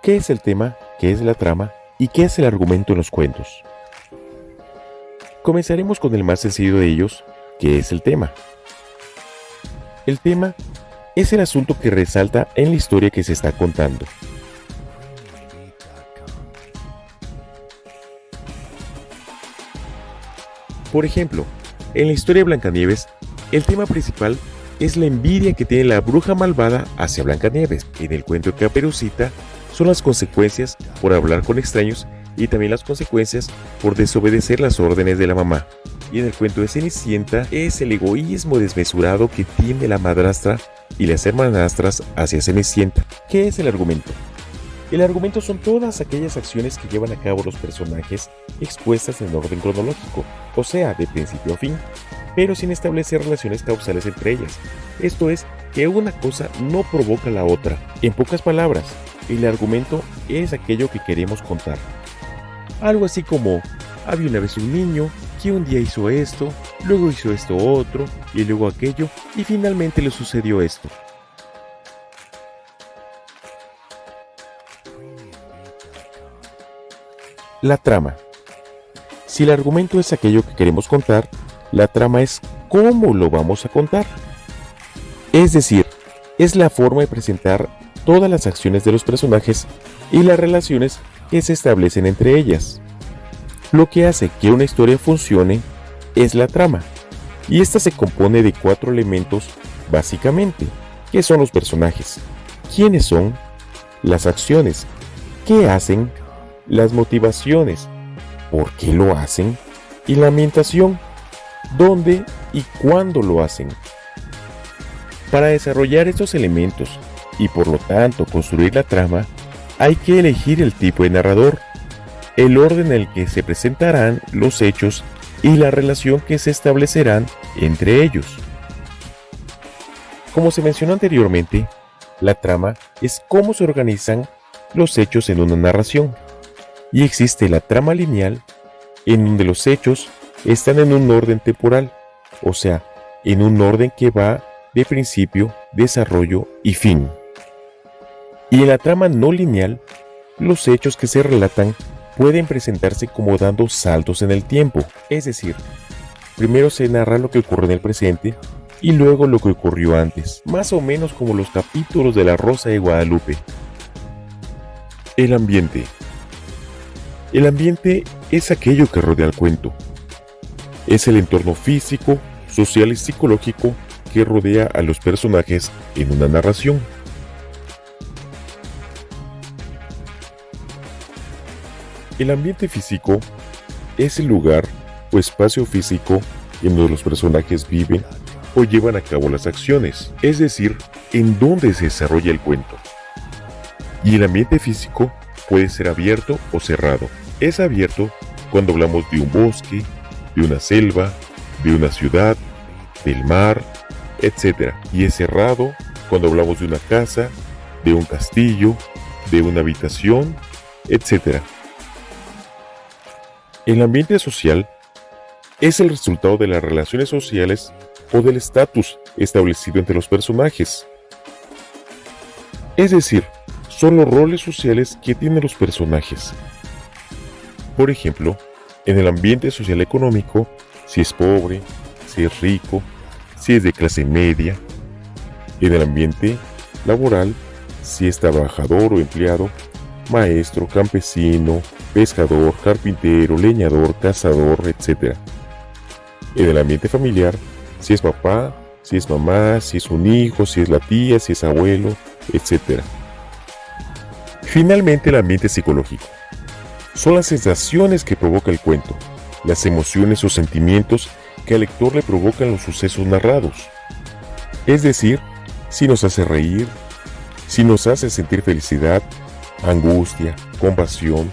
¿Qué es el tema? ¿Qué es la trama? ¿Y qué es el argumento en los cuentos? Comenzaremos con el más sencillo de ellos, que es el tema. El tema es el asunto que resalta en la historia que se está contando. Por ejemplo, en la historia de Blancanieves, el tema principal es la envidia que tiene la bruja malvada hacia Blancanieves. En el cuento de Caperucita son las consecuencias por hablar con extraños y también las consecuencias por desobedecer las órdenes de la mamá. Y en el cuento de Cenicienta es el egoísmo desmesurado que tiene la madrastra y las hermanastras hacia Cenicienta. ¿Qué es el argumento? El argumento son todas aquellas acciones que llevan a cabo los personajes expuestas en orden cronológico, o sea, de principio a fin, pero sin establecer relaciones causales entre ellas. Esto es, que una cosa no provoca la otra. En pocas palabras, el argumento es aquello que queremos contar. Algo así como, había una vez un niño que un día hizo esto, luego hizo esto otro, y luego aquello, y finalmente le sucedió esto. La trama. Si el argumento es aquello que queremos contar, la trama es cómo lo vamos a contar. Es decir, es la forma de presentar todas las acciones de los personajes y las relaciones que se establecen entre ellas. Lo que hace que una historia funcione es la trama, y esta se compone de 4 elementos básicamente, que son los personajes, quiénes son, las acciones, qué hacen, las motivaciones, por qué lo hacen, y la ambientación, dónde y cuándo lo hacen. Para desarrollar estos elementos y por lo tanto construir la trama, hay que elegir el tipo de narrador, el orden en el que se presentarán los hechos y la relación que se establecerán entre ellos. Como se mencionó anteriormente, la trama es cómo se organizan los hechos en una narración. Y existe la trama lineal, en donde los hechos están en un orden temporal, o sea, en un orden que va de principio, desarrollo y fin. Y en la trama no lineal, los hechos que se relatan pueden presentarse como dando saltos en el tiempo, es decir, primero se narra lo que ocurre en el presente y luego lo que ocurrió antes, más o menos como los capítulos de La Rosa de Guadalupe. El ambiente. El ambiente es aquello que rodea al cuento. Es el entorno físico, social y psicológico que rodea a los personajes en una narración. El ambiente físico es el lugar o espacio físico en donde los personajes viven o llevan a cabo las acciones, es decir, en donde se desarrolla el cuento. Y el ambiente físico puede ser abierto o cerrado. Es abierto cuando hablamos de un bosque, de una selva, de una ciudad, del mar, etc. Y es cerrado cuando hablamos de una casa, de un castillo, de una habitación, etc. El ambiente social es el resultado de las relaciones sociales o del estatus establecido entre los personajes. Es decir, son los roles sociales que tienen los personajes. Por ejemplo, en el ambiente social económico, si es pobre, si es rico, si es de clase media. En el ambiente laboral, si es trabajador o empleado, maestro, campesino, pescador, carpintero, leñador, cazador, etc. En el ambiente familiar, si es papá, si es mamá, si es un hijo, si es la tía, si es abuelo, etc. Finalmente, el ambiente psicológico. Son las sensaciones que provoca el cuento, las emociones o sentimientos que al lector le provocan los sucesos narrados. Es decir, si nos hace reír, si nos hace sentir felicidad, angustia, compasión,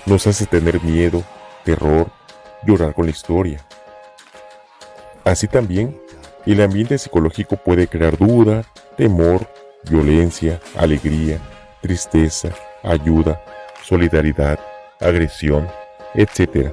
nos hace tener miedo, terror, llorar con la historia. Así también, el ambiente psicológico puede crear duda, temor, violencia, alegría, tristeza, ayuda, solidaridad, agresión, etc.